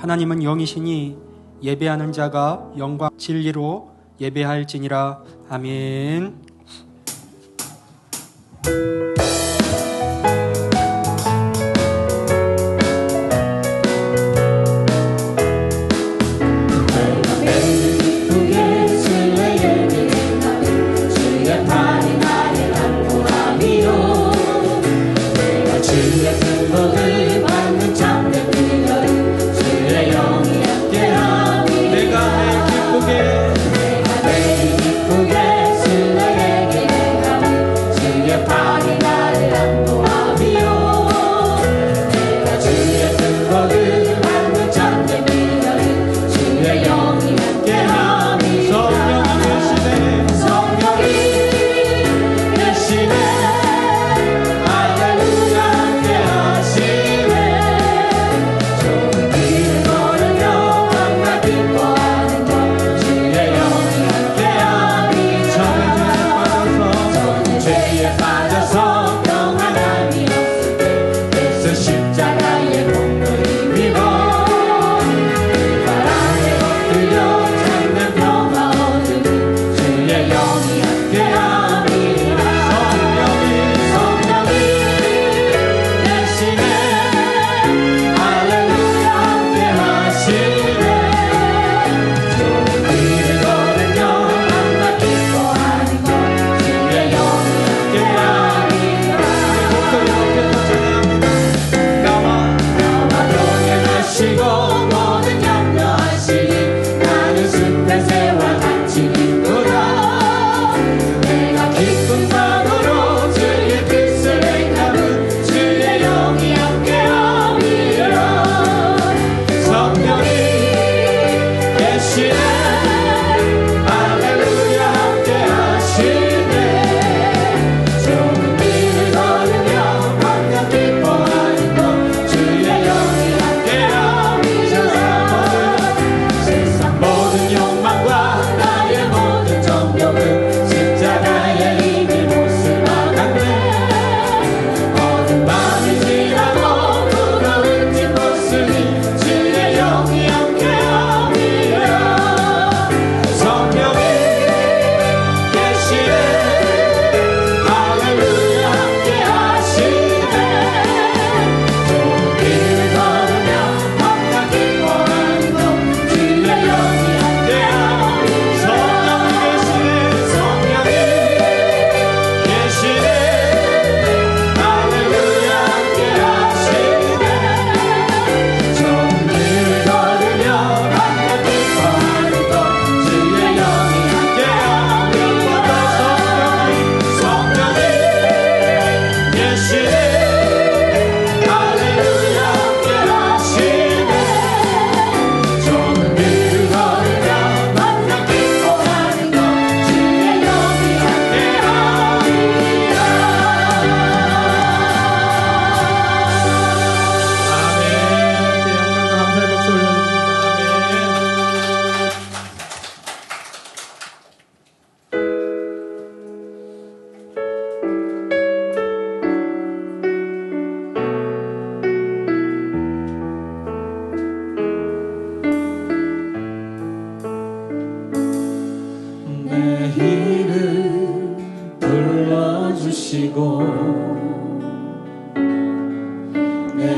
하나님은 영이시니 예배하는 자가 영과 진리로 예배할지니라. 아멘.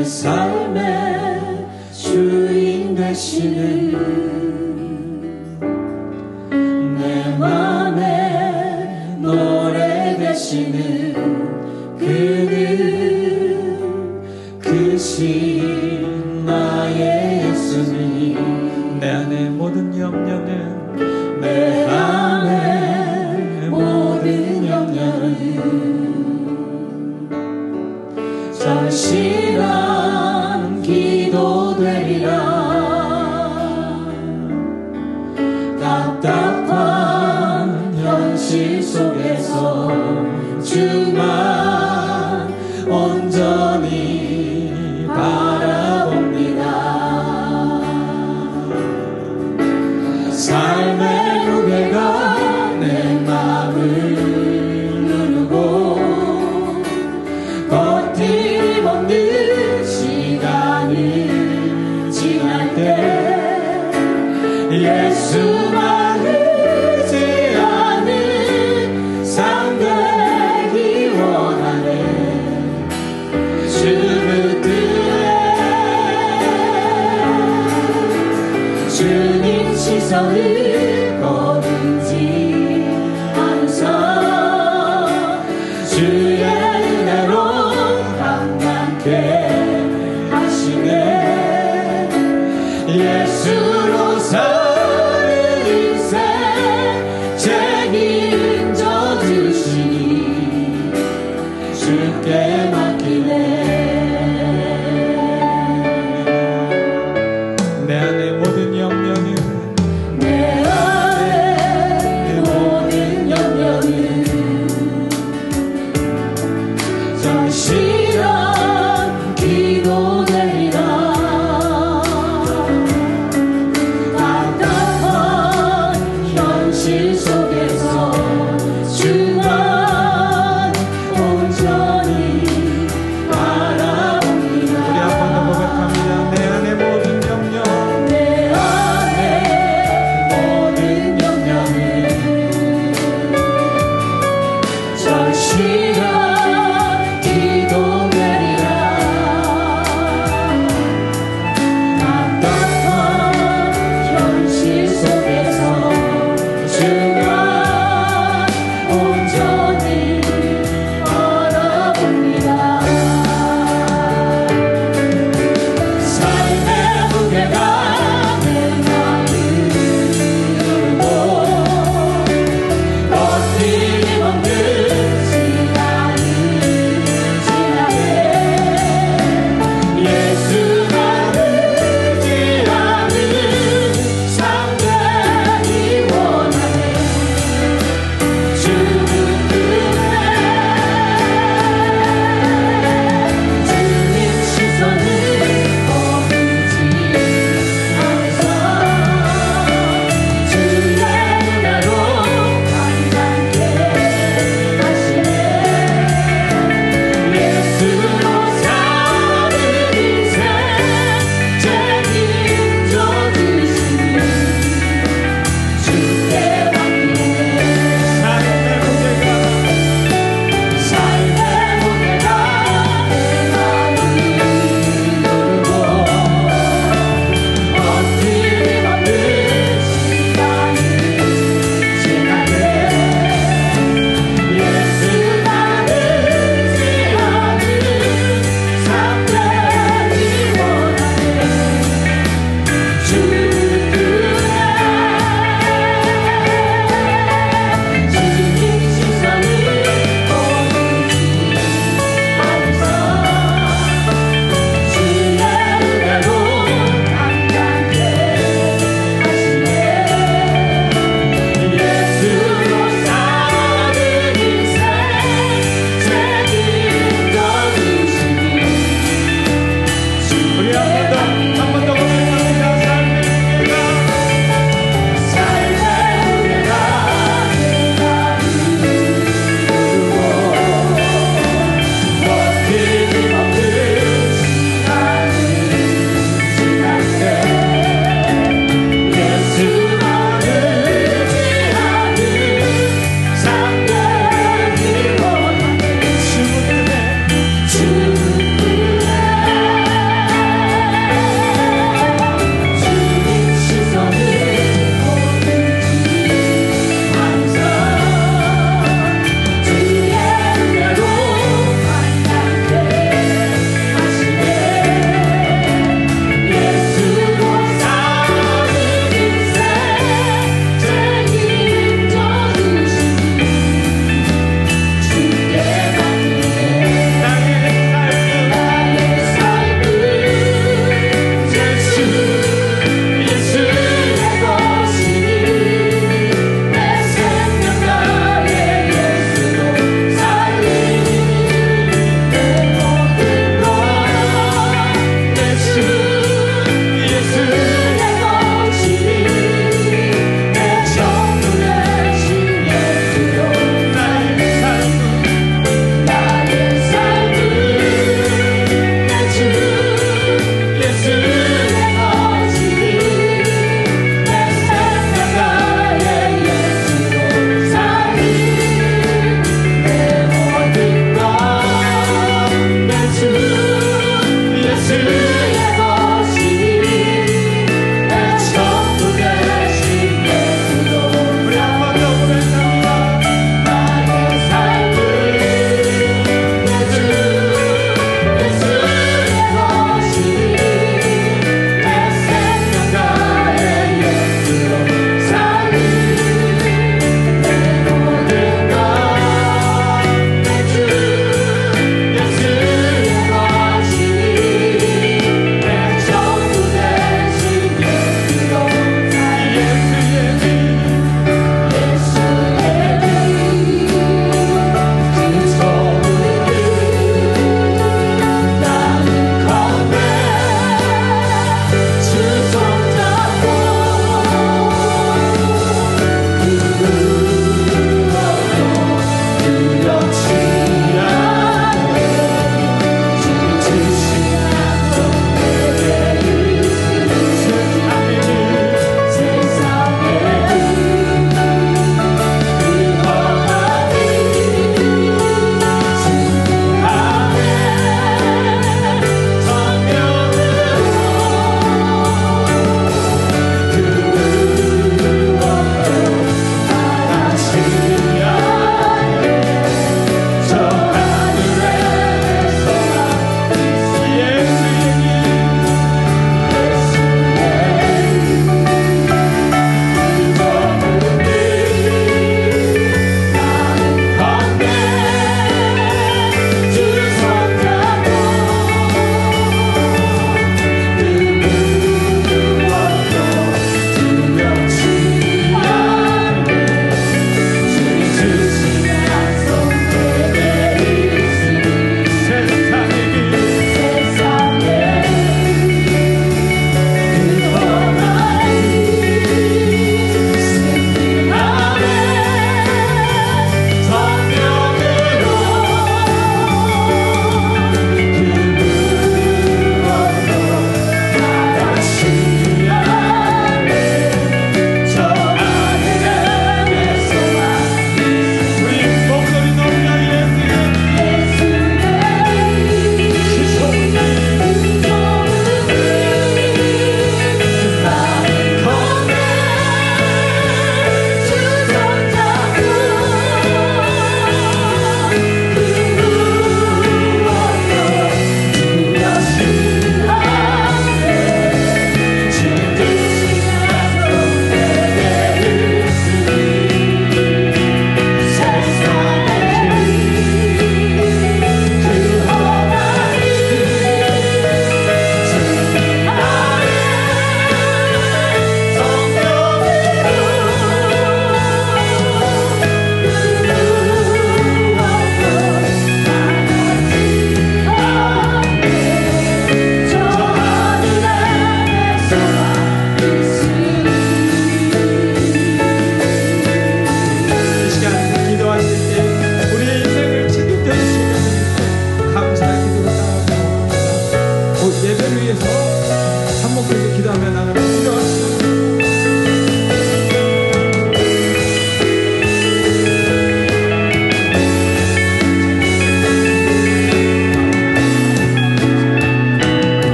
내 삶의 주인 되시는 내 맘에 노래 되시는 그는 크신 나의 예수님. 내 안의 모든 염려는 내 안의 모든 염려는 절실한 기도되리라. 답답한 현실 속에서 주만 온전히 바라봅니다. 예수만 의지하는 삶 되기 원하네. 주 붙들에 주님 시선을 거두지 않으사 주의 은혜로 강건케 하시네. 예수로 사는 인생 책임져 주시니 주께 맡기네. 내 안의 모든 영령은 내 안의 모든 영령은 정실한 기도되리라.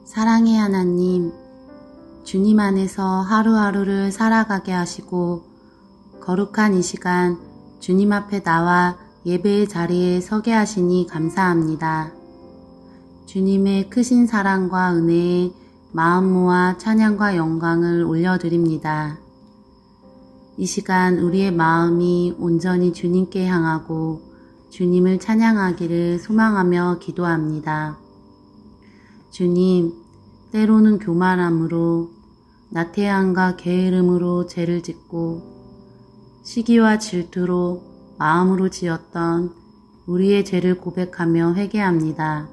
사랑의 하나님, 주님 안에서 하루하루를 살아가게 하시고 거룩한 이 시간 주님 앞에 나와 예배의 자리에 서게 하시니 감사합니다. 주님의 크신 사랑과 은혜에 마음 모아 찬양과 영광을 올려드립니다. 이 시간 우리의 마음이 온전히 주님께 향하고 주님을 찬양하기를 소망하며 기도합니다. 주님, 때로는 교만함으로 나태함과 게으름으로 죄를 짓고 시기와 질투로 마음으로 지었던 우리의 죄를 고백하며 회개합니다.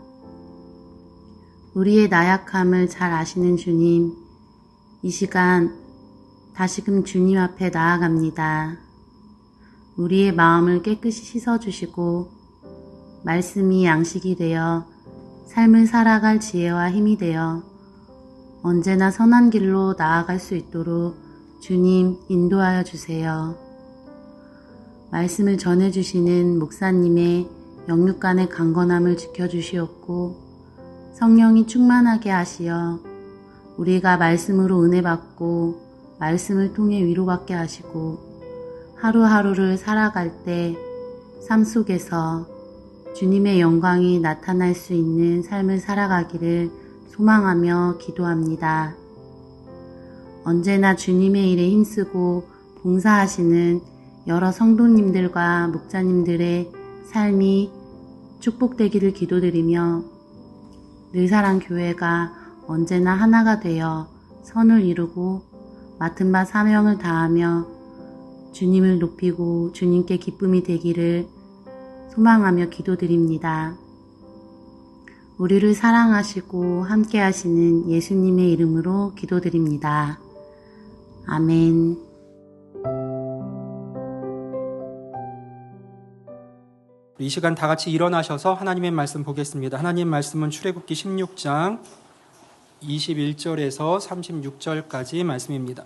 우리의 나약함을 잘 아시는 주님, 이 시간 다시금 주님 앞에 나아갑니다. 우리의 마음을 깨끗이 씻어주시고 말씀이 양식이 되어 삶을 살아갈 지혜와 힘이 되어 언제나 선한 길로 나아갈 수 있도록 주님 인도하여 주세요. 말씀을 전해주시는 목사님의 영육간의 강건함을 지켜주시옵고 성령이 충만하게 하시어 우리가 말씀으로 은혜 받고 말씀을 통해 위로받게 하시고 하루하루를 살아갈 때 삶 속에서 주님의 영광이 나타날 수 있는 삶을 살아가기를 소망하며 기도합니다. 언제나 주님의 일에 힘쓰고 봉사하시는 여러 성도님들과 목자님들의 삶이 축복되기를 기도드리며 늘사랑교회가 언제나 하나가 되어 선을 이루고 맡은 바 사명을 다하며 주님을 높이고 주님께 기쁨이 되기를 소망하며 기도드립니다. 우리를 사랑하시고 함께 하시는 예수님의 이름으로 기도드립니다. 아멘. 이 시간 다 같이 일어나셔서 하나님의 말씀 보겠습니다. 하나님 말씀은 출애굽기 16장 21절에서 36절까지 말씀입니다.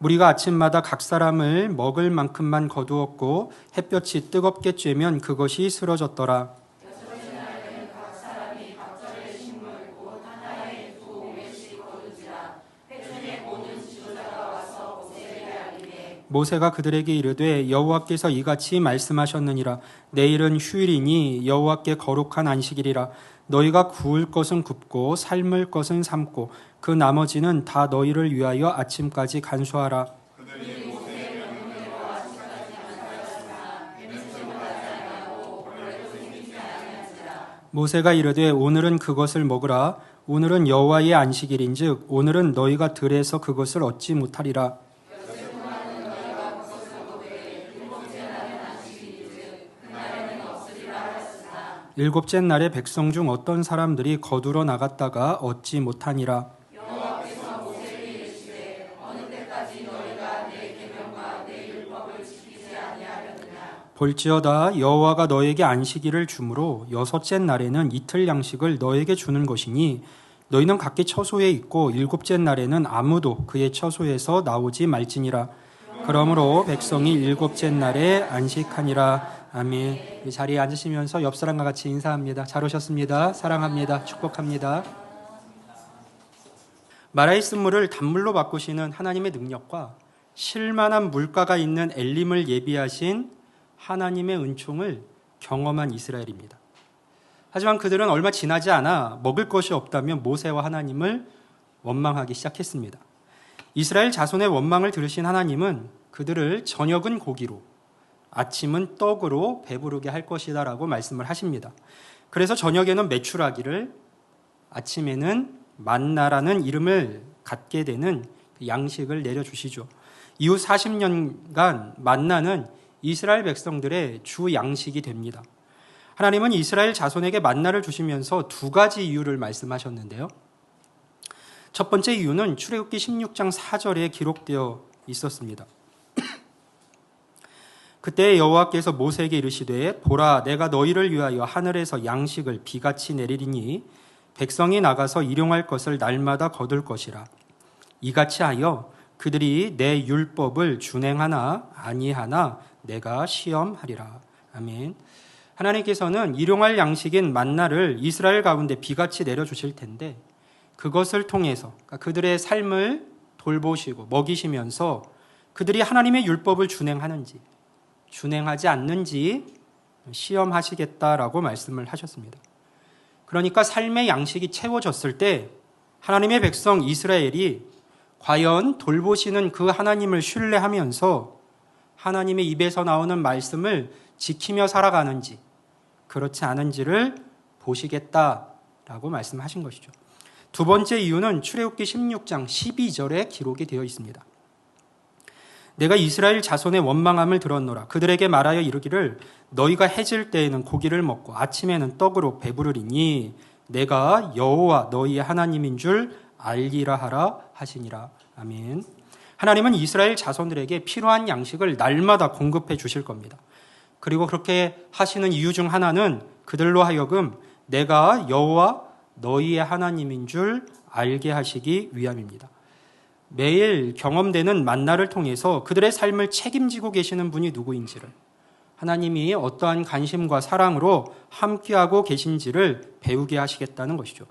무리가 아침마다 각 사람을 먹을 만큼만 거두었고 햇볕이 뜨겁게 쬐면 그것이 쓰러졌더라. 모세가 그들에게 이르되 여호와께서 이같이 말씀하셨느니라. 내일은 휴일이니 여호와께 거룩한 안식일이라. 너희가 구울 것은 굽고 삶을 것은 삶고 그 나머지는 다 너희를 위하여 아침까지 간수하라. 모세가 이르되 오늘은 그것을 먹으라. 오늘은 여호와의 안식일인즉 오늘은 너희가 들에서 그것을 얻지 못하리라. 일곱째 날에 백성 중 어떤 사람들이 거두러 나갔다가 얻지 못하니라. 여호와께서 모세에게 이르시되 어느 때까지 너희가 내 계명과 내 율법을 지키지 아니하려느냐. 볼지어다 여호와가 너에게 안식일을 주므로 여섯째 날에는 이틀 양식을 너에게 주는 것이니 너희는 각기 처소에 있고 일곱째 날에는 아무도 그의 처소에서 나오지 말지니라. 그러므로 백성이 일곱째 날에 안식하니라. 아멘. 이 자리에 앉으시면서 옆 사람과 같이 인사합니다. 잘 오셨습니다. 사랑합니다. 축복합니다. 마라의 쓴물을 단물로 바꾸시는 하나님의 능력과 실만한 물가가 있는 엘림을 예비하신 하나님의 은총을 경험한 이스라엘입니다. 하지만 그들은 얼마 지나지 않아 먹을 것이 없다며 모세와 하나님을 원망하기 시작했습니다. 이스라엘 자손의 원망을 들으신 하나님은 그들을 저녁은 고기로 아침은 떡으로 배부르게 할 것이다 라고 말씀을 하십니다. 그래서 저녁에는 메추라기를, 아침에는 만나라는 이름을 갖게 되는 양식을 내려주시죠. 이후 40년간 만나는 이스라엘 백성들의 주 양식이 됩니다. 하나님은 이스라엘 자손에게 만나를 주시면서 두 가지 이유를 말씀하셨는데요. 첫 번째 이유는 출애굽기 16장 4절에 기록되어 있었습니다. 그때 여호와께서 모세에게 이르시되 보라 내가 너희를 위하여 하늘에서 양식을 비같이 내리리니 백성이 나가서 일용할 것을 날마다 거둘 것이라. 이같이 하여 그들이 내 율법을 준행하나 아니하나 내가 시험하리라. 아멘. 하나님께서는 일용할 양식인 만나를 이스라엘 가운데 비같이 내려주실 텐데 그것을 통해서 그들의 삶을 돌보시고 먹이시면서 그들이 하나님의 율법을 준행하는지 준행하지 않는지 시험하시겠다라고 말씀을 하셨습니다. 그러니까 삶의 양식이 채워졌을 때 하나님의 백성 이스라엘이 과연 돌보시는 그 하나님을 신뢰하면서 하나님의 입에서 나오는 말씀을 지키며 살아가는지 그렇지 않은지를 보시겠다라고 말씀하신 것이죠. 두 번째 이유는 출애굽기 16장 12절에 기록이 되어 있습니다. 내가 이스라엘 자손의 원망함을 들었노라. 그들에게 말하여 이르기를 너희가 해질 때에는 고기를 먹고 아침에는 떡으로 배부르리니 내가 여호와 너희의 하나님인 줄 알리라 하라 하시니라. 아멘. 하나님은 이스라엘 자손들에게 필요한 양식을 날마다 공급해 주실 겁니다. 그리고 그렇게 하시는 이유 중 하나는 그들로 하여금 내가 여호와 너희의 하나님인 줄 알게 하시기 위함입니다. 매일 경험되는 만나를 통해서 그들의 삶을 책임지고 계시는 분이 누구인지를, 하나님이 어떠한 관심과 사랑으로 함께하고 계신지를 배우게 하시겠다는 것이죠.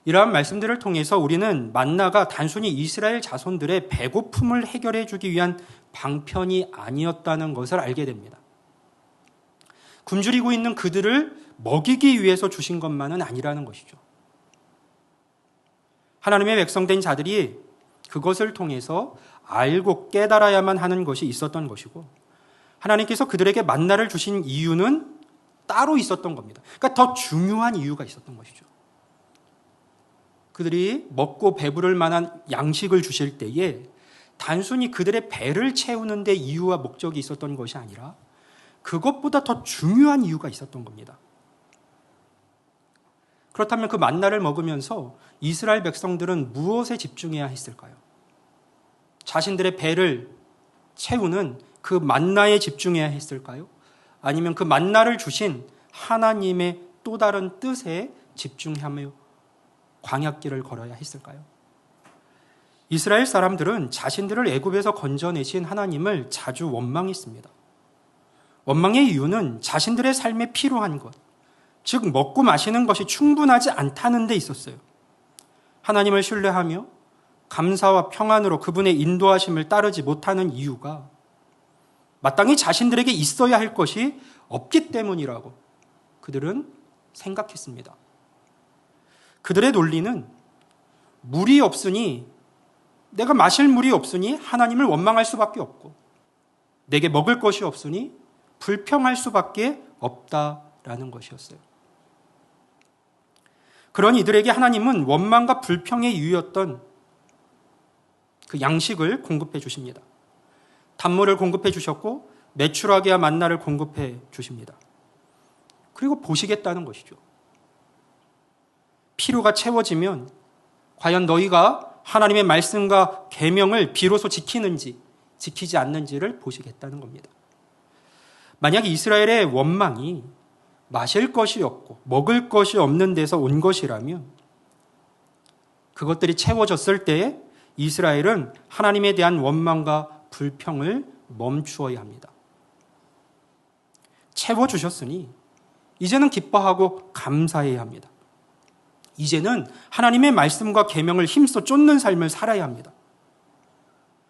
이러한 말씀들을 통해서 우리는 만나가 단순히 이스라엘 자손들의 배고픔을 해결해 주기 위한 방편이 아니었다는 것을 알게 됩니다. 굶주리고 있는 그들을 먹이기 위해서 주신 것만은 아니라는 것이죠. 하나님의 백성된 자들이 그것을 통해서 알고 깨달아야만 하는 것이 있었던 것이고, 하나님께서 그들에게 만나를 주신 이유는 따로 있었던 겁니다. 그러니까 더 중요한 이유가 있었던 것이죠. 그들이 먹고 배부를 만한 양식을 주실 때에 단순히 그들의 배를 채우는 데 이유와 목적이 있었던 것이 아니라 그것보다 더 중요한 이유가 있었던 겁니다. 그렇다면 그 만나를 먹으면서 이스라엘 백성들은 무엇에 집중해야 했을까요? 자신들의 배를 채우는 그 만나에 집중해야 했을까요? 아니면 그 만나를 주신 하나님의 또 다른 뜻에 집중하며 광야길을 걸어야 했을까요? 이스라엘 사람들은 자신들을 애굽에서 건져내신 하나님을 자주 원망했습니다. 원망의 이유는 자신들의 삶에 필요한 것, 즉 먹고 마시는 것이 충분하지 않다는 데 있었어요. 하나님을 신뢰하며 감사와 평안으로 그분의 인도하심을 따르지 못하는 이유가 마땅히 자신들에게 있어야 할 것이 없기 때문이라고 그들은 생각했습니다. 그들의 논리는 물이 없으니, 내가 마실 물이 없으니 하나님을 원망할 수밖에 없고, 내게 먹을 것이 없으니 불평할 수밖에 없다라는 것이었어요. 그런 이들에게 하나님은 원망과 불평의 이유였던 그 양식을 공급해 주십니다. 단물을 공급해 주셨고 메추라기와 만나를 공급해 주십니다. 그리고 보시겠다는 것이죠. 필요가 채워지면 과연 너희가 하나님의 말씀과 계명을 비로소 지키는지 지키지 않는지를 보시겠다는 겁니다. 만약 이스라엘의 원망이 마실 것이 없고 먹을 것이 없는 데서 온 것이라면 그것들이 채워졌을 때에 이스라엘은 하나님에 대한 원망과 불평을 멈추어야 합니다. 채워주셨으니 이제는 기뻐하고 감사해야 합니다. 이제는 하나님의 말씀과 계명을 힘써 쫓는 삶을 살아야 합니다.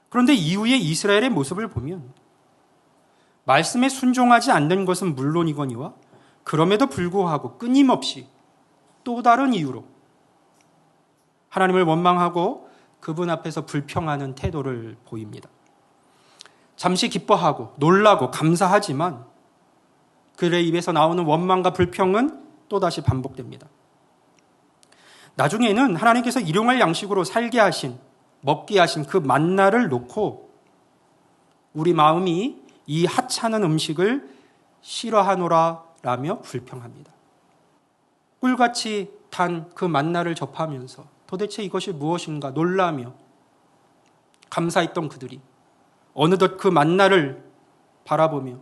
그런데 이후의 이스라엘의 모습을 보면 말씀에 순종하지 않는 것은 물론이거니와 그럼에도 불구하고 끊임없이 또 다른 이유로 하나님을 원망하고 그분 앞에서 불평하는 태도를 보입니다. 잠시 기뻐하고 놀라고 감사하지만 그들의 입에서 나오는 원망과 불평은 또다시 반복됩니다. 나중에는 하나님께서 일용할 양식으로 살게 하신, 먹게 하신 그 만나를 놓고 우리 마음이 이 하찮은 음식을 싫어하노라 라며 불평합니다. 꿀같이 단 그 만나를 접하면서 도대체 이것이 무엇인가 놀라며 감사했던 그들이 어느덧 그 만나를 바라보며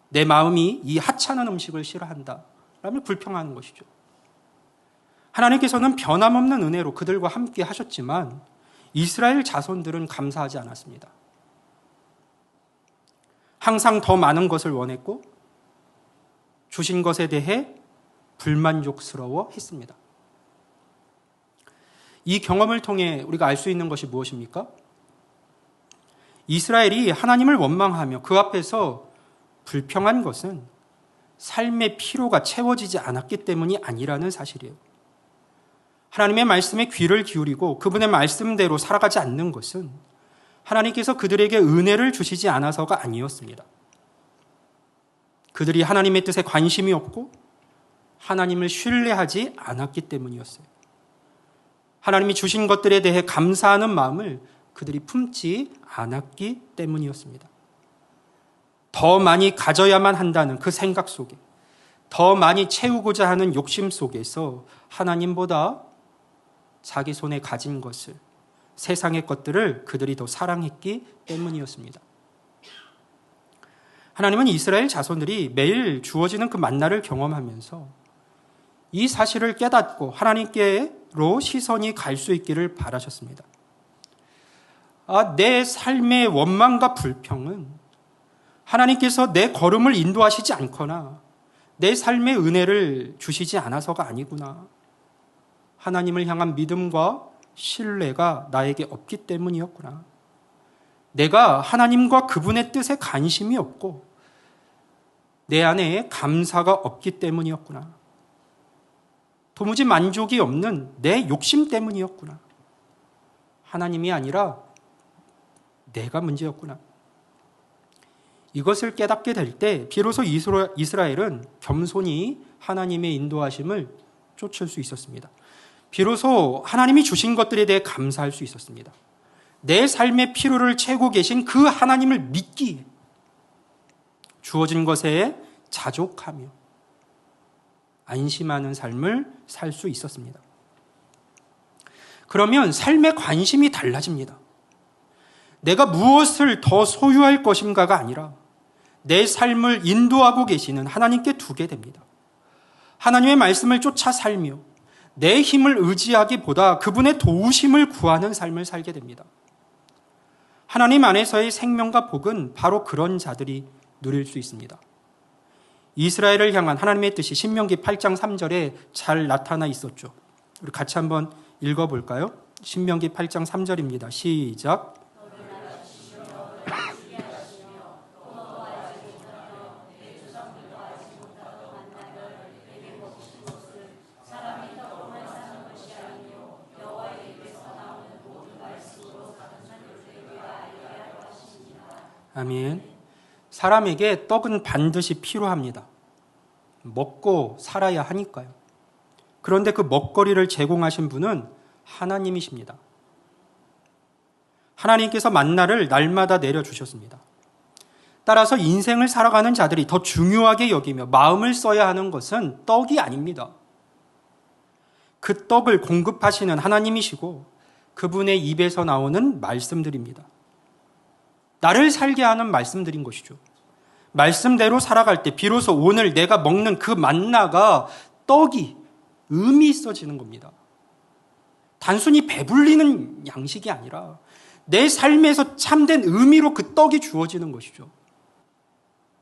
내 마음이 이 하찮은 음식을 싫어한다 라며 불평하는 것이죠. 하나님께서는 변함없는 은혜로 그들과 함께 하셨지만 이스라엘 자손들은 감사하지 않았습니다. 항상 더 많은 것을 원했고 주신 것에 대해 불만족스러워 했습니다. 이 경험을 통해 우리가 알 수 있는 것이 무엇입니까? 이스라엘이 하나님을 원망하며 그 앞에서 불평한 것은 삶의 피로가 채워지지 않았기 때문이 아니라는 사실이에요. 하나님의 말씀에 귀를 기울이고 그분의 말씀대로 살아가지 않는 것은 하나님께서 그들에게 은혜를 주시지 않아서가 아니었습니다. 그들이 하나님의 뜻에 관심이 없고 하나님을 신뢰하지 않았기 때문이었어요. 하나님이 주신 것들에 대해 감사하는 마음을 그들이 품지 않았기 때문이었습니다. 더 많이 가져야만 한다는 그 생각 속에, 더 많이 채우고자 하는 욕심 속에서 하나님보다 자기 손에 가진 것을, 세상의 것들을 그들이 더 사랑했기 때문이었습니다. 하나님은 이스라엘 자손들이 매일 주어지는 그 만나를 경험하면서 이 사실을 깨닫고 하나님께로 시선이 갈 수 있기를 바라셨습니다. 내 삶의 원망과 불평은 하나님께서 내 걸음을 인도하시지 않거나 내 삶의 은혜를 주시지 않아서가 아니구나. 하나님을 향한 믿음과 신뢰가 나에게 없기 때문이었구나. 내가 하나님과 그분의 뜻에 관심이 없고 내 안에 감사가 없기 때문이었구나. 도무지 만족이 없는 내 욕심 때문이었구나. 하나님이 아니라 내가 문제였구나. 이것을 깨닫게 될 때 비로소 이스라엘은 겸손히 하나님의 인도하심을 쫓을 수 있었습니다. 비로소 하나님이 주신 것들에 대해 감사할 수 있었습니다. 내 삶의 필요를 채우고 계신 그 하나님을 믿기에 주어진 것에 자족하며 안심하는 삶을 살 수 있었습니다. 그러면 삶의 관심이 달라집니다. 내가 무엇을 더 소유할 것인가가 아니라 내 삶을 인도하고 계시는 하나님께 두게 됩니다. 하나님의 말씀을 쫓아 살며 내 힘을 의지하기보다 그분의 도우심을 구하는 삶을 살게 됩니다. 하나님 안에서의 생명과 복은 바로 그런 자들이 누릴 수 있습니다. 이스라엘을 향한 하나님의 뜻이 신명기 8장 3절에 잘 나타나 있었죠. 우리 같이 한번 읽어볼까요? 신명기 8장 3절입니다. 시작. 아멘. 사람에게 떡은 반드시 필요합니다. 먹고 살아야 하니까요. 그런데 그 먹거리를 제공하신 분은 하나님이십니다. 하나님께서 만나를 날마다 내려주셨습니다. 따라서 인생을 살아가는 자들이 더 중요하게 여기며 마음을 써야 하는 것은 떡이 아닙니다. 그 떡을 공급하시는 하나님이시고 그분의 입에서 나오는 말씀들입니다. 나를 살게 하는 말씀들인 것이죠. 말씀대로 살아갈 때 비로소 오늘 내가 먹는 그 만나가 떡이 의미 있어지는 겁니다. 단순히 배불리는 양식이 아니라 내 삶에서 참된 의미로 그 떡이 주어지는 것이죠.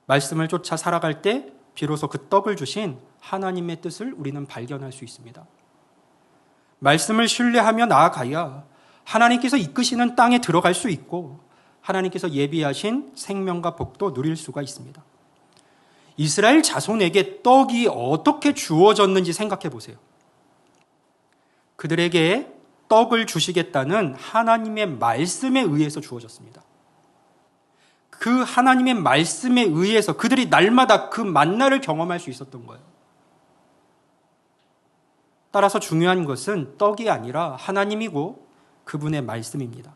말씀을 쫓아 살아갈 때 비로소 그 떡을 주신 하나님의 뜻을 우리는 발견할 수 있습니다. 말씀을 신뢰하며 나아가야 하나님께서 이끄시는 땅에 들어갈 수 있고 하나님께서 예비하신 생명과 복도 누릴 수가 있습니다. 이스라엘 자손에게 떡이 어떻게 주어졌는지 생각해 보세요. 그들에게 떡을 주시겠다는 하나님의 말씀에 의해서 주어졌습니다. 그 하나님의 말씀에 의해서 그들이 날마다 그 만나를 경험할 수 있었던 거예요. 따라서 중요한 것은 떡이 아니라 하나님이고 그분의 말씀입니다.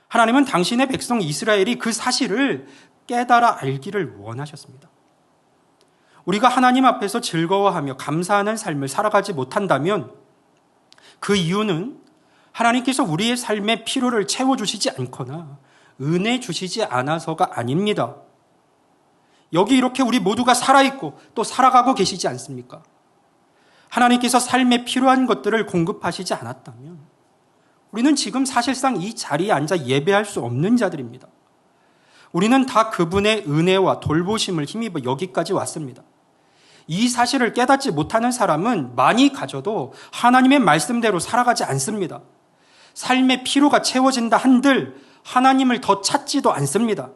하나님은 당신의 백성 이스라엘이 그 사실을 깨달아 알기를 원하셨습니다. 우리가 하나님 앞에서 즐거워하며 감사하는 삶을 살아가지 못한다면 그 이유는 하나님께서 우리의 삶의 필요를 채워주시지 않거나 은혜 주시지 않아서가 아닙니다. 여기 이렇게 우리 모두가 살아있고 또 살아가고 계시지 않습니까? 하나님께서 삶에 필요한 것들을 공급하시지 않았다면 우리는 지금 사실상 이 자리에 앉아 예배할 수 없는 자들입니다. 우리는 다 그분의 은혜와 돌보심을 힘입어 여기까지 왔습니다. 이 사실을 깨닫지 못하는 사람은 많이 가져도 하나님의 말씀대로 살아가지 않습니다. 삶의 피로가 채워진다 한들 하나님을 더 찾지도 않습니다.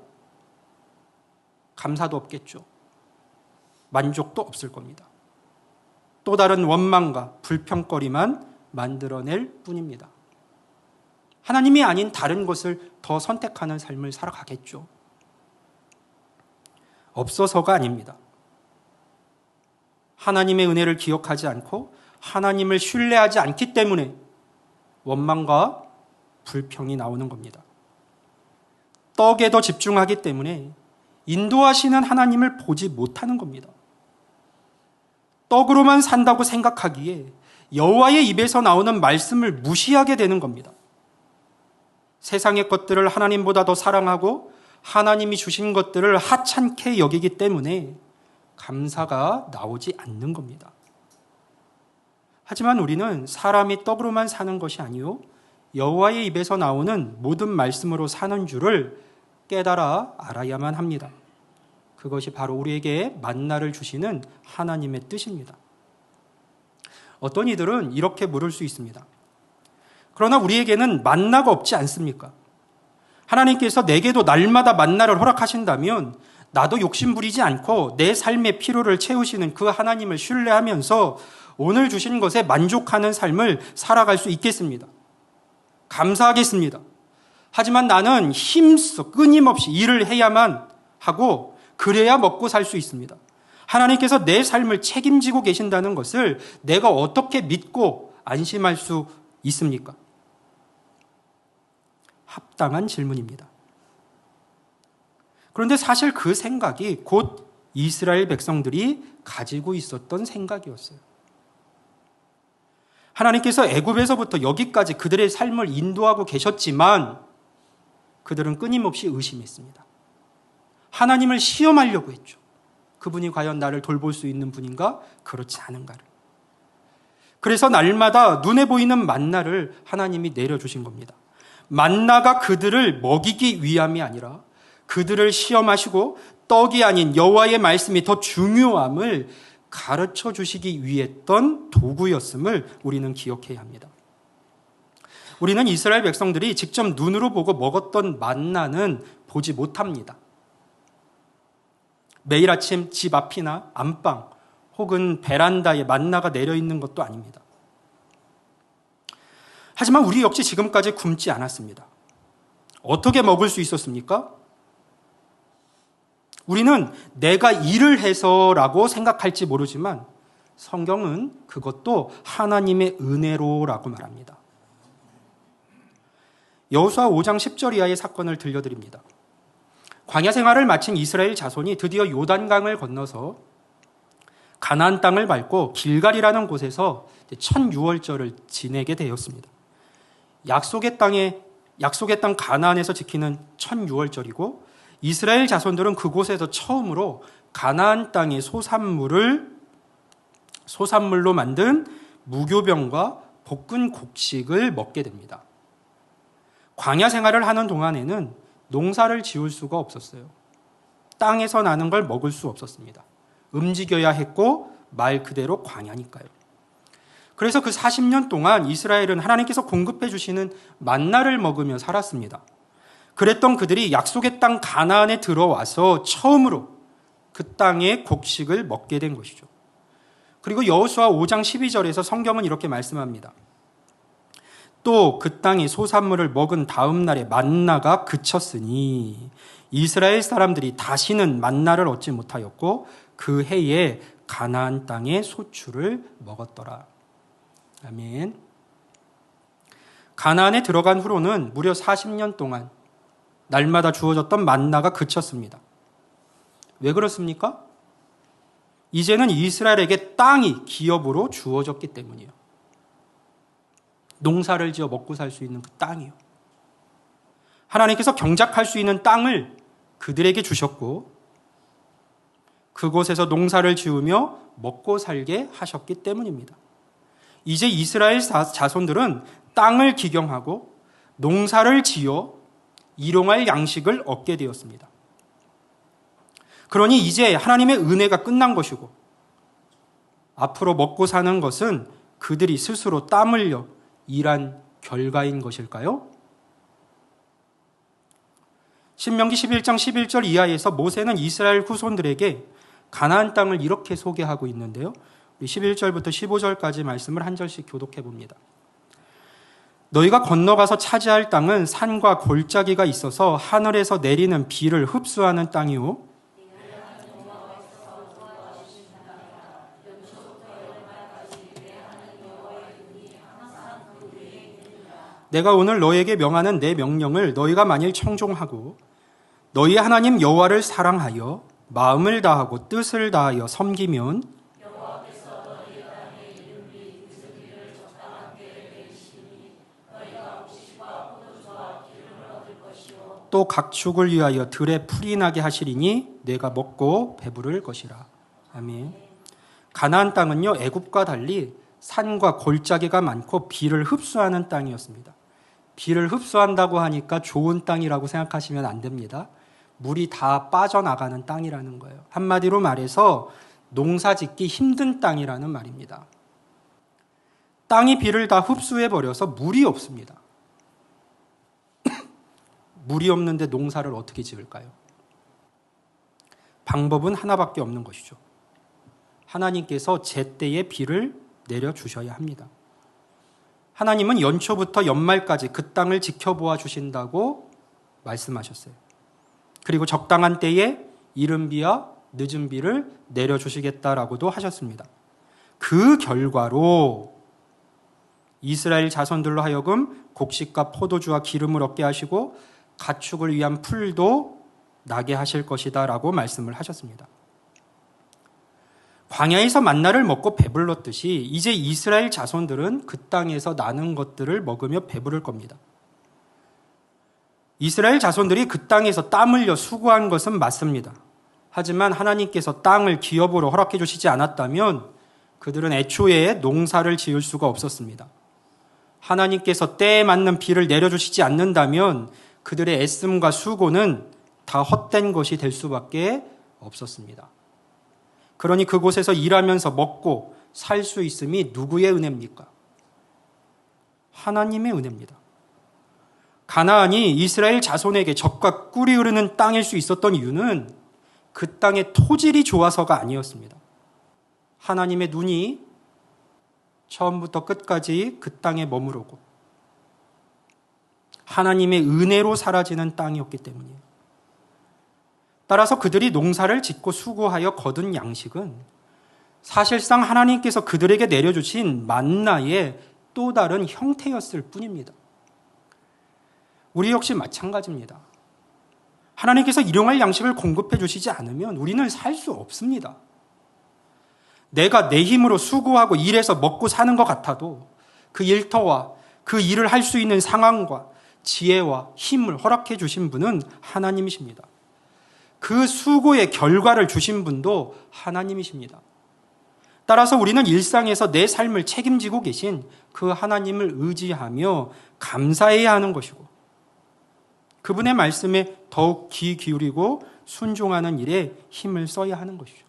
감사도 없겠죠. 만족도 없을 겁니다. 또 다른 원망과 불평거리만 만들어낼 뿐입니다. 하나님이 아닌 다른 것을 더 선택하는 삶을 살아가겠죠. 없어서가 아닙니다. 하나님의 은혜를 기억하지 않고 하나님을 신뢰하지 않기 때문에 원망과 불평이 나오는 겁니다. 떡에 더 집중하기 때문에 인도하시는 하나님을 보지 못하는 겁니다. 떡으로만 산다고 생각하기에 여호와의 입에서 나오는 말씀을 무시하게 되는 겁니다. 세상의 것들을 하나님보다 더 사랑하고 하나님이 주신 것들을 하찮게 여기기 때문에 감사가 나오지 않는 겁니다. 하지만 우리는 사람이 떡으로만 사는 것이 아니요 여호와의 입에서 나오는 모든 말씀으로 사는 줄을 깨달아 알아야만 합니다. 그것이 바로 우리에게 만나를 주시는 하나님의 뜻입니다. 어떤 이들은 이렇게 물을 수 있습니다. 그러나 우리에게는 만나가 없지 않습니까? 하나님께서 내게도 날마다 만나를 허락하신다면 나도 욕심 부리지 않고 내 삶의 피로를 채우시는 그 하나님을 신뢰하면서 오늘 주신 것에 만족하는 삶을 살아갈 수 있겠습니다. 감사하겠습니다. 하지만 나는 힘써 끊임없이 일을 해야만 하고 그래야 먹고 살 수 있습니다. 하나님께서 내 삶을 책임지고 계신다는 것을 내가 어떻게 믿고 안심할 수 있습니까? 합당한 질문입니다. 그런데 사실 그 생각이 곧 이스라엘 백성들이 가지고 있었던 생각이었어요. 하나님께서 애굽에서부터 여기까지 그들의 삶을 인도하고 계셨지만 그들은 끊임없이 의심했습니다. 하나님을 시험하려고 했죠. 그분이 과연 나를 돌볼 수 있는 분인가? 그렇지 않은가를. 그래서 날마다 눈에 보이는 만나를 하나님이 내려주신 겁니다. 만나가 그들을 먹이기 위함이 아니라 그들을 시험하시고 떡이 아닌 여호와의 말씀이 더 중요함을 가르쳐 주시기 위했던 도구였음을 우리는 기억해야 합니다. 우리는 이스라엘 백성들이 직접 눈으로 보고 먹었던 만나는 보지 못합니다. 매일 아침 집 앞이나 안방 혹은 베란다에 만나가 내려있는 것도 아닙니다. 하지만 우리 역시 지금까지 굶지 않았습니다. 어떻게 먹을 수 있었습니까? 우리는 내가 일을 해서라고 생각할지 모르지만 성경은 그것도 하나님의 은혜로라고 말합니다. 여호수아 5장 10절 이하의 사건을 들려드립니다. 광야 생활을 마친 이스라엘 자손이 드디어 요단강을 건너서 가나안 땅을 밟고 길갈이라는 곳에서 첫 유월절을 지내게 되었습니다. 약속의 땅 가나안에서 지키는 첫 유월절이고 이스라엘 자손들은 그곳에서 처음으로 가나안 땅의 소산물로 만든 무교병과 볶은 곡식을 먹게 됩니다. 광야 생활을 하는 동안에는 농사를 지을 수가 없었어요. 땅에서 나는 걸 먹을 수 없었습니다. 움직여야 했고 말 그대로 광야니까요. 그래서 그 40년 동안 이스라엘은 하나님께서 공급해 주시는 만나를 먹으며 살았습니다. 그랬던 그들이 약속의 땅 가나안에 들어와서 처음으로 그 땅의 곡식을 먹게 된 것이죠. 그리고 여호수아 5장 12절에서 성경은 이렇게 말씀합니다. 또 그 땅의 소산물을 먹은 다음 날에 만나가 그쳤으니 이스라엘 사람들이 다시는 만나를 얻지 못하였고 그 해에 가나안 땅의 소출을 먹었더라. 아멘. 가나안에 들어간 후로는 무려 40년 동안 날마다 주어졌던 만나가 그쳤습니다. 왜 그렇습니까? 이제는 이스라엘에게 땅이 기업으로 주어졌기 때문이에요. 농사를 지어 먹고 살 수 있는 그 땅이요. 하나님께서 경작할 수 있는 땅을 그들에게 주셨고 그곳에서 농사를 지으며 먹고 살게 하셨기 때문입니다. 이제 이스라엘 자손들은 땅을 기경하고 농사를 지어 일용할 양식을 얻게 되었습니다. 그러니 이제 하나님의 은혜가 끝난 것이고 앞으로 먹고 사는 것은 그들이 스스로 땀 흘려 일한 결과인 것일까요? 신명기 11장 11절 이하에서 모세는 이스라엘 후손들에게 가나안 땅을 이렇게 소개하고 있는데요. 우리 11절부터 15절까지 말씀을 한 절씩 교독해 봅니다. 너희가 건너가서 차지할 땅은 산과 골짜기가 있어서 하늘에서 내리는 비를 흡수하는 땅이요. 내가 오늘 너희에게 명하는 내 명령을 너희가 만일 청종하고 너희 하나님 여호와를 사랑하여 마음을 다하고 뜻을 다하여 섬기면 또 각축을 위하여 들에 풀이 나게 하시리니 내가 먹고 배부를 것이라. 아멘. 가나안 땅은요, 애굽과 달리 산과 골짜기가 많고 비를 흡수하는 땅이었습니다. 비를 흡수한다고 하니까 좋은 땅이라고 생각하시면 안 됩니다. 물이 다 빠져나가는 땅이라는 거예요. 한마디로 말해서 농사 짓기 힘든 땅이라는 말입니다. 땅이 비를 다 흡수해버려서 물이 없습니다. 물이 없는데 농사를 어떻게 지을까요? 방법은 하나밖에 없는 것이죠. 하나님께서 제때에 비를 내려주셔야 합니다. 하나님은 연초부터 연말까지 그 땅을 지켜보아 주신다고 말씀하셨어요. 그리고 적당한 때에 이른 비와 늦은 비를 내려주시겠다라고도 하셨습니다. 그 결과로 이스라엘 자손들로 하여금 곡식과 포도주와 기름을 얻게 하시고 가축을 위한 풀도 나게 하실 것이다 라고 말씀을 하셨습니다. 광야에서 만나를 먹고 배불렀듯이 이제 이스라엘 자손들은 그 땅에서 나는 것들을 먹으며 배부를 겁니다. 이스라엘 자손들이 그 땅에서 땀 흘려 수고한 것은 맞습니다. 하지만 하나님께서 땅을 기업으로 허락해 주시지 않았다면 그들은 애초에 농사를 지을 수가 없었습니다. 하나님께서 때에 맞는 비를 내려주시지 않는다면 그들의 애씀과 수고는 다 헛된 것이 될 수밖에 없었습니다. 그러니 그곳에서 일하면서 먹고 살 수 있음이 누구의 은혜입니까? 하나님의 은혜입니다. 가나안이 이스라엘 자손에게 젖과 꿀이 흐르는 땅일 수 있었던 이유는 그 땅의 토질이 좋아서가 아니었습니다. 하나님의 눈이 처음부터 끝까지 그 땅에 머무르고 하나님의 은혜로 사라지는 땅이었기 때문이에요. 따라서 그들이 농사를 짓고 수고하여 거둔 양식은 사실상 하나님께서 그들에게 내려주신 만나의 또 다른 형태였을 뿐입니다. 우리 역시 마찬가지입니다. 하나님께서 일용할 양식을 공급해 주시지 않으면 우리는 살 수 없습니다. 내가 내 힘으로 수고하고 일해서 먹고 사는 것 같아도 그 일터와 그 일을 할 수 있는 상황과 지혜와 힘을 허락해 주신 분은 하나님이십니다. 그 수고의 결과를 주신 분도 하나님이십니다. 따라서 우리는 일상에서 내 삶을 책임지고 계신 그 하나님을 의지하며 감사해야 하는 것이고 그분의 말씀에 더욱 귀 기울이고 순종하는 일에 힘을 써야 하는 것이죠.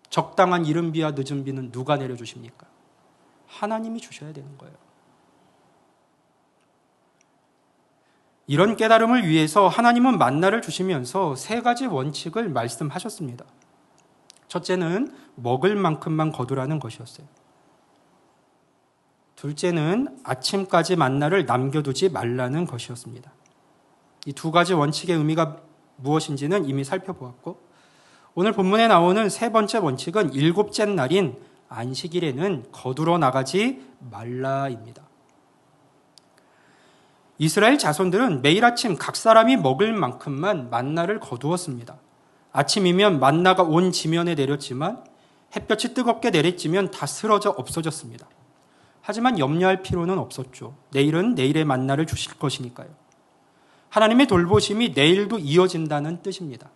적당한 이른 비와 늦은 비는 누가 내려주십니까? 하나님이 주셔야 되는 거예요. 이런 깨달음을 위해서 하나님은 만나를 주시면서 세 가지 원칙을 말씀하셨습니다. 첫째는 먹을 만큼만 거두라는 것이었어요. 둘째는 아침까지 만나를 남겨두지 말라는 것이었습니다. 이 두 가지 원칙의 의미가 무엇인지는 이미 살펴보았고 오늘 본문에 나오는 세 번째 원칙은 일곱째 날인 안식일에는 거두러 나가지 말라입니다. 이스라엘 자손들은 매일 아침 각 사람이 먹을 만큼만 만나를 거두었습니다. 아침이면 만나가 온 지면에 내렸지만 햇볕이 뜨겁게 내리쬐면 다 쓰러져 없어졌습니다. 하지만 염려할 필요는 없었죠. 내일은 내일의 만나를 주실 것이니까요. 하나님의 돌보심이 내일도 이어진다는 뜻입니다.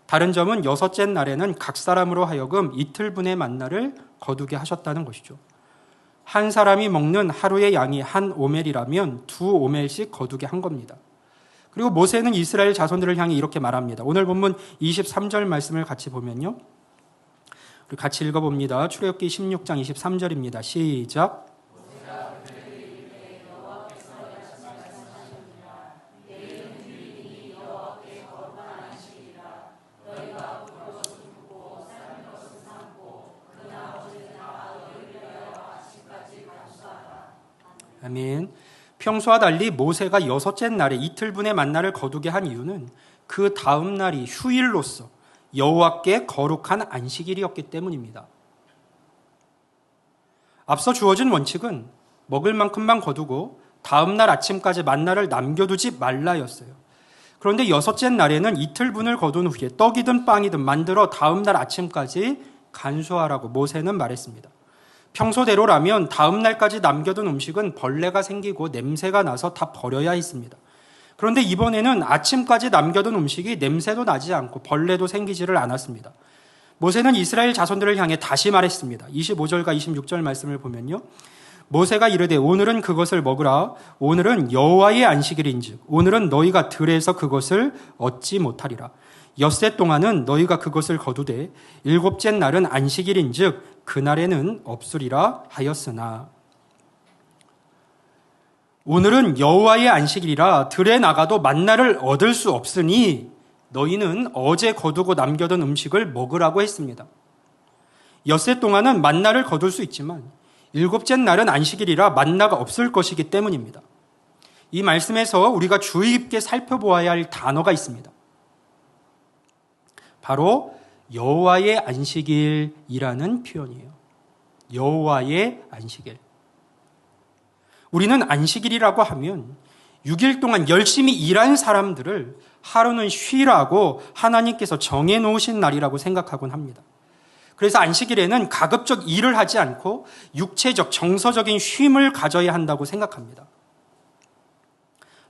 다른 점은 여섯째 날에는 각 사람으로 하여금 이틀분의 만나를 거두게 하셨다는 것이죠. 한 사람이 먹는 하루의 양이 한 오멜이라면 2 오멜씩 거두게 한 겁니다. 그리고 모세는 이스라엘 자손들을 향해 이렇게 말합니다. 오늘 본문 23절 말씀을 같이 보면요. 우리 같이 읽어봅니다. 출애굽기 16장 23절입니다. 시작. 아멘. 평소와 달리 모세가 여섯째 날에 이틀분의 만나를 거두게 한 이유는 그 다음 날이 휴일로서 여호와께 거룩한 안식일이었기 때문입니다. 앞서 주어진 원칙은 먹을 만큼만 거두고 다음 날 아침까지 만나를 남겨두지 말라였어요. 그런데 여섯째 날에는 이틀분을 거둔 후에 떡이든 빵이든 만들어 다음 날 아침까지 간수하라고 모세는 말했습니다. 평소대로라면 다음 날까지 남겨둔 음식은 벌레가 생기고 냄새가 나서 다 버려야 했습니다. 그런데 이번에는 아침까지 남겨둔 음식이 냄새도 나지 않고 벌레도 생기지를 않았습니다. 모세는 이스라엘 자손들을 향해 다시 말했습니다. 25절과 26절 말씀을 보면요. 모세가 이르되 오늘은 그것을 먹으라. 오늘은 여호와의 안식일인즉 오늘은 너희가 들에서 그것을 얻지 못하리라. 엿새 동안은 너희가 그것을 거두되 일곱째 날은 안식일인즉 그날에는 없으리라 하였으나 오늘은 여호와의 안식일이라 들에 나가도 만나를 얻을 수 없으니 너희는 어제 거두고 남겨둔 음식을 먹으라고 했습니다. 엿새 동안은 만나를 거둘 수 있지만 일곱째 날은 안식일이라 만나가 없을 것이기 때문입니다. 이 말씀에서 우리가 주의 깊게 살펴보아야 할 단어가 있습니다. 바로 여호와의 안식일이라는 표현이에요. 여호와의 안식일. 우리는 안식일이라고 하면 6일 동안 열심히 일한 사람들을 하루는 쉬라고 하나님께서 정해놓으신 날이라고 생각하곤 합니다. 그래서 안식일에는 가급적 일을 하지 않고 육체적, 정서적인 쉼을 가져야 한다고 생각합니다.